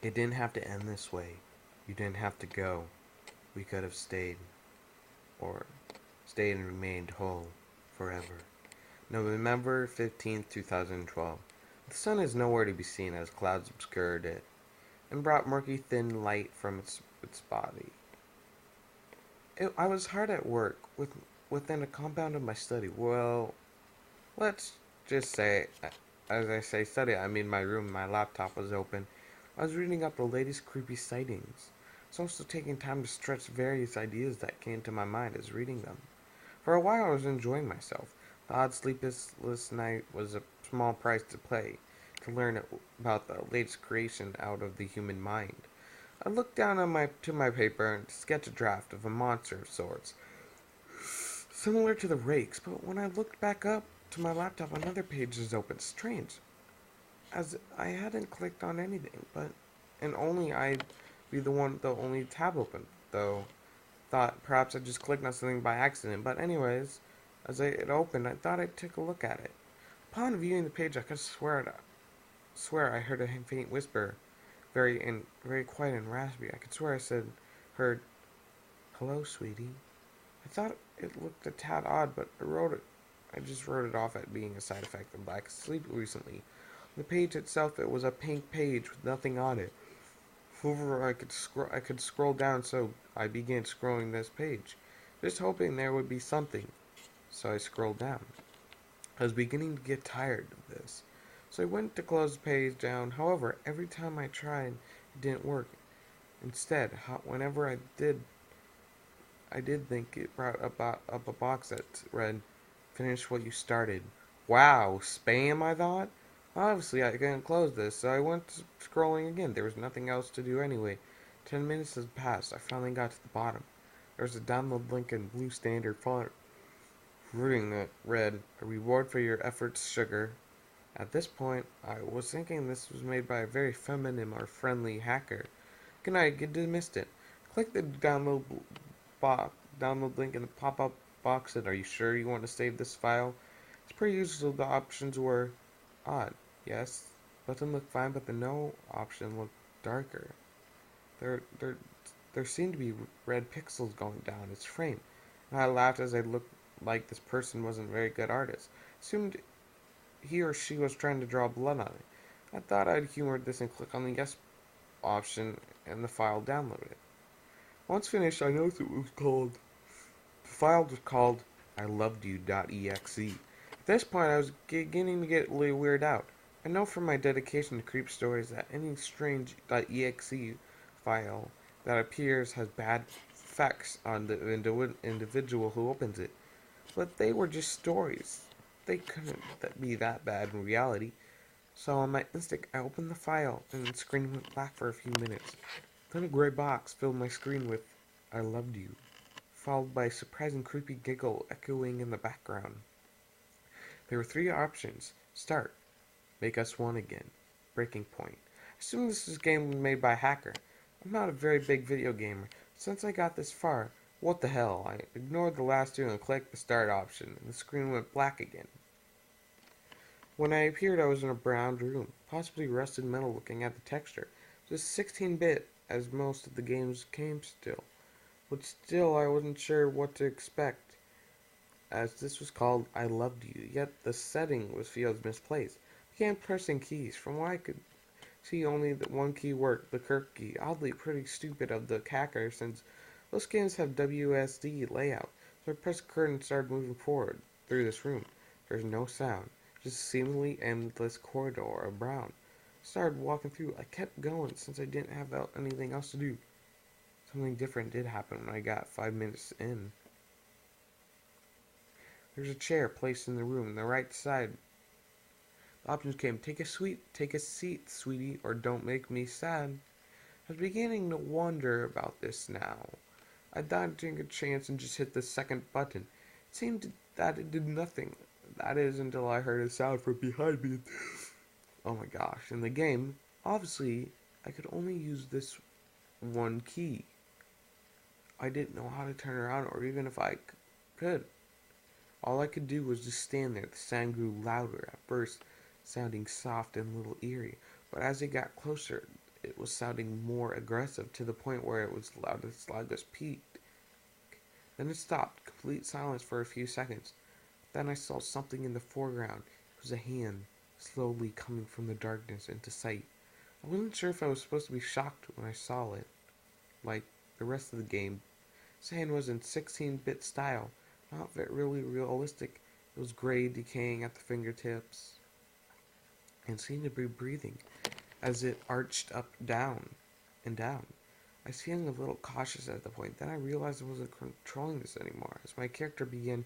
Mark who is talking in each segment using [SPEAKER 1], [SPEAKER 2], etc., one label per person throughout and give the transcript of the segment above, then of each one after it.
[SPEAKER 1] It didn't have to end this way. You didn't have to go. We could have stayed, or stayed and remained whole forever. November 15th, 2012. The sun is nowhere to be seen as clouds obscured it and brought murky thin light from its body. I was hard at work within a compound of my study. Well, let's just say, as I say study, I mean my room. My laptop was open. I was reading up the latest creepy sightings. I was also taking time to stretch various ideas that came to my mind as reading them. For a while, I was enjoying myself. The odd sleepless night was a small price to pay to learn about the latest creation out of the human mind. I looked down to my paper and sketched a draft of a monster of sorts, similar to the rakes, but when I looked back up to my laptop, another page is open. Strange, as I hadn't clicked on anything, but and only I'd be the only tab open, though. Thought perhaps I just clicked on something by accident, but anyways, as it opened, I thought I'd take a look at it. Upon viewing the page, I could swear I heard a faint whisper, very quiet and raspy. I could swear heard, "Hello, sweetie." I thought it looked a tad odd, but I just wrote it off as being a side effect of lack of sleep recently. The page itself, it was a pink page with nothing on it. However, I could scroll down, so I began scrolling this page, just hoping there would be something. So I scrolled down. I was beginning to get tired of this, so I went to close the page down. However, every time I tried, it didn't work. Instead, whenever I did think it brought up a box that read, "Finish what you started." Wow, spam, I thought. Obviously, I couldn't close this, so I went scrolling again. There was nothing else to do anyway. 10 minutes had passed. I finally got to the bottom. There was a download link in blue standard font, reading that read, "A reward for your efforts, sugar." At this point, I was thinking this was made by a very feminine or friendly hacker. Good night, get dismissed it. Click the bo- download link in the pop-up box and "Are you sure you want to save this file?" It's pretty useful. The options were odd. Yes, button looked fine, but the no option looked darker. There, there, there seemed to be red pixels going down its frame, and I laughed as I looked like this person wasn't a very good artist. Assumed he or she was trying to draw blood on it. I thought I'd humor this and click on the yes option and the file downloaded. Once finished, I noticed the file was called I loved you.exe. At this point, I was beginning to get really weirded out. I know from my dedication to CreepStories that any strange .exe file that appears has bad effects on the individual who opens it. But they were just stories. They couldn't be that bad in reality. So on my instinct, I opened the file and the screen went black for a few minutes. Then a gray box filled my screen with "I loved you," followed by a surprising creepy giggle echoing in the background. There were three options: start, make us one again, breaking point. I assume this is a game made by a hacker. I'm not a very big video gamer. Since I got this far, what the hell? I ignored the last two and clicked the start option, and the screen went black again. When I appeared, I was in a brown room, possibly rusted metal looking at the texture. Just 16-bit, as most of the games came still. But still, I wasn't sure what to expect, as this was called I Loved You, yet the setting feels misplaced. I began pressing keys. From what I could see, only the one key worked, the Kirk key. Oddly pretty stupid of the hacker, since most games have WSD layout. So I pressed the curtain and started moving forward through this room. There's no sound, just a seemingly endless corridor of brown. I started walking through. I kept going since I didn't have anything else to do. Something different did happen when I got 5 minutes in. There's a chair placed in the room on the right side. The options came: take a seat, sweetie, or don't make me sad. I was beginning to wonder about this now. I thought I'd take a chance and just hit the second button. It seemed that it did nothing. That is, until I heard a sound from behind me. Oh my gosh. In the game, obviously, I could only use this one key. I didn't know how to turn around, or even if I could. All I could do was just stand there. The sound grew louder, at first sounding soft and a little eerie, but as it got closer, it was sounding more aggressive to the point where it was loudest peak. Then it stopped, complete silence for a few seconds. Then I saw something in the foreground. It was a hand, slowly coming from the darkness into sight. I wasn't sure if I was supposed to be shocked when I saw it. Like the rest of the game, this hand was in 16-bit style, not really realistic. It was gray, decaying at the fingertips, and seemed to be breathing as it arched up, down, and down. I was feeling a little cautious at the point. Then I realized I wasn't controlling this anymore, as my character began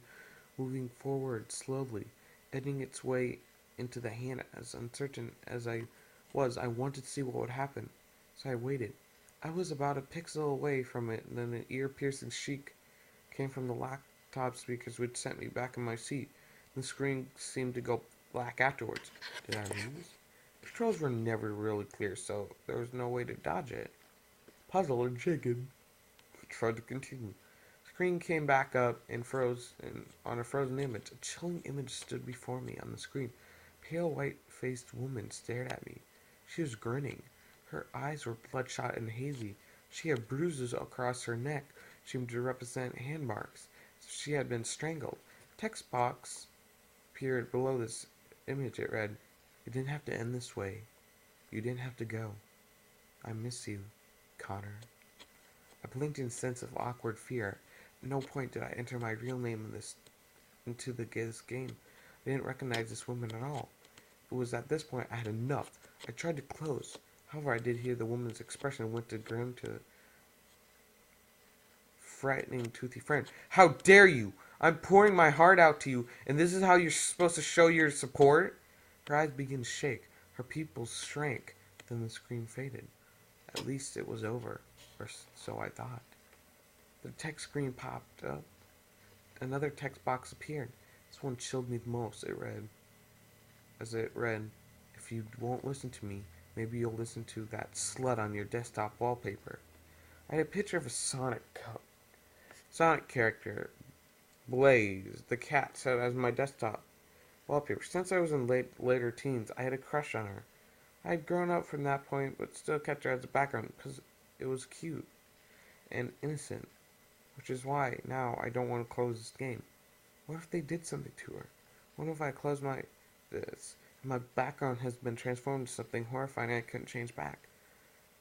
[SPEAKER 1] moving forward slowly, edging its way into the hand. As uncertain as I wanted to see what would happen, so I waited. I was about a pixel away from it, and then an ear-piercing shriek came from the laptop speakers, which sent me back in my seat. The screen seemed to go black afterwards. Did I lose? The controls were never really clear, so there was no way to dodge it. Puzzled and shaken, I tried to continue. The screen came back up and froze, and on a frozen image, a chilling image stood before me on the screen. A pale, white-faced woman stared at me. She was grinning. Her eyes were bloodshot and hazy. She had bruises across her neck, seemed to represent hand marks. She had been strangled. A text box appeared below this image. It read, "It didn't have to end this way. You didn't have to go. I miss you, Connor." I blinked in a sense of awkward fear. At no point did I enter my real name into this game. I didn't recognize this woman at all. It was at this point I had enough. I tried to close. However, I did hear the woman's expression and went to grin to frightening, toothy friend. "How dare you! I'm pouring my heart out to you, and this is how you're supposed to show your support?" Her eyes began to shake. Her pupils shrank. Then the scream faded. At least it was over, or so I thought. The text screen popped up. Another text box appeared. This one chilled me the most. It read, "If you won't listen to me, maybe you'll listen to that slut on your desktop wallpaper." I had a picture of a Sonic character, Blaze, the cat, set as my desktop wallpaper. Since I was in later teens, I had a crush on her. I had grown up from that point, but still kept her as a background because it was cute and innocent, which is why now I don't want to close this game. What if they did something to her? What if I close this and my background has been transformed to something horrifying I couldn't change back?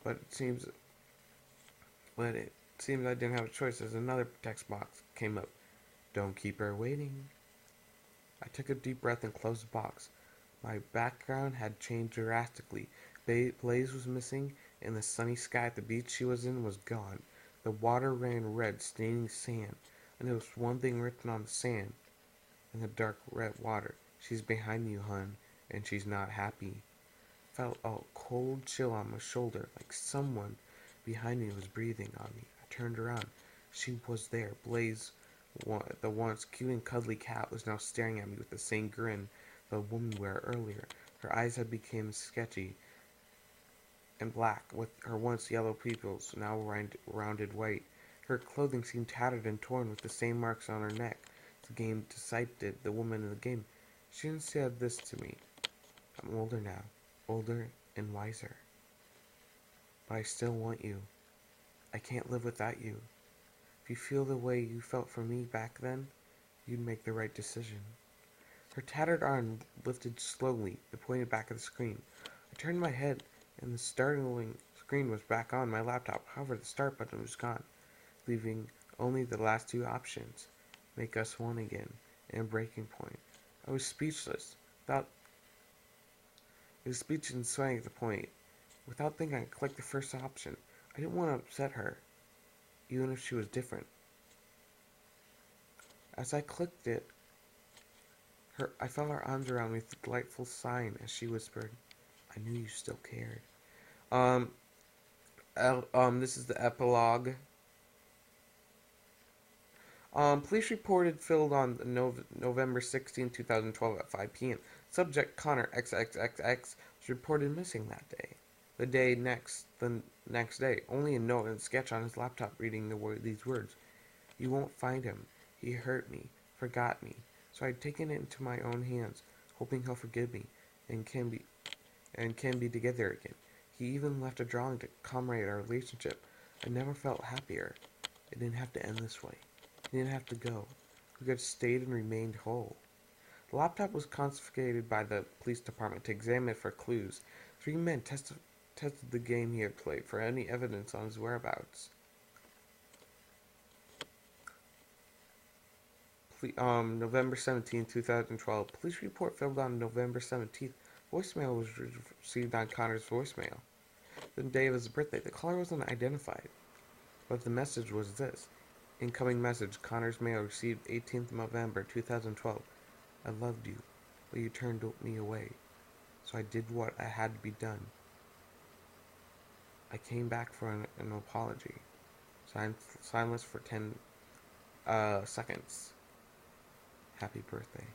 [SPEAKER 1] But it seems I didn't have a choice as another text box came up. "Don't keep her waiting." I took a deep breath and closed the box. My background had changed drastically. Blaze was missing, and the sunny sky at the beach she was in was gone. The water ran red, staining sand, and there was one thing written on the sand in the dark red water. "She's behind you, hun, and she's not happy." I felt a cold chill on my shoulder, like someone behind me was breathing on me. I turned around. She was there. Blaze, the once cute and cuddly cat, was now staring at me with the same grin the woman wore earlier. Her eyes had become sketchy and black, with her once yellow pupils now rounded white. Her clothing seemed tattered and torn, with the same marks on her neck. The game decided the woman in the game. She didn't say this to me. "I'm older now, older and wiser. But I still want you. I can't live without you. If you feel the way you felt for me back then, you'd make the right decision." Her tattered arm lifted slowly. It pointed back at the screen. I turned my head, and the startling screen was back on my laptop. However, the start button was gone, leaving only the last two options: "Make us one again" and "Breaking Point." I was speechless. And swaying at the point. Without thinking, I clicked the first option. I didn't want to upset her, even if she was different. As I clicked it, I felt her arms around me with a delightful sigh as she whispered, "I knew you still cared." Um, this is the epilogue. Police reported filled on November 16, 2012 at 5 p.m. Subject Connor XXXX was reported missing that day. The next day, only a note and sketch on his laptop reading these words: "You won't find him. He hurt me, forgot me. So I'd taken it into my own hands, hoping he'll forgive me and can be together again. He even left a drawing to commemorate our relationship. I never felt happier. It didn't have to end this way. He didn't have to go. We could have stayed and remained whole. The laptop was confiscated by the police department to examine it for clues. Three men tested the game he had played for any evidence on his whereabouts. November 17, 2012. Police report filed on November 17th. Voicemail was received on Connor's voicemail. The day of his birthday, the caller wasn't identified, but the message was this. Incoming message, Connor's mail received 18th November 2012. I loved you, but you turned me away. So I did what I had to be done. I came back for an apology. Silence for 10 seconds. Happy birthday.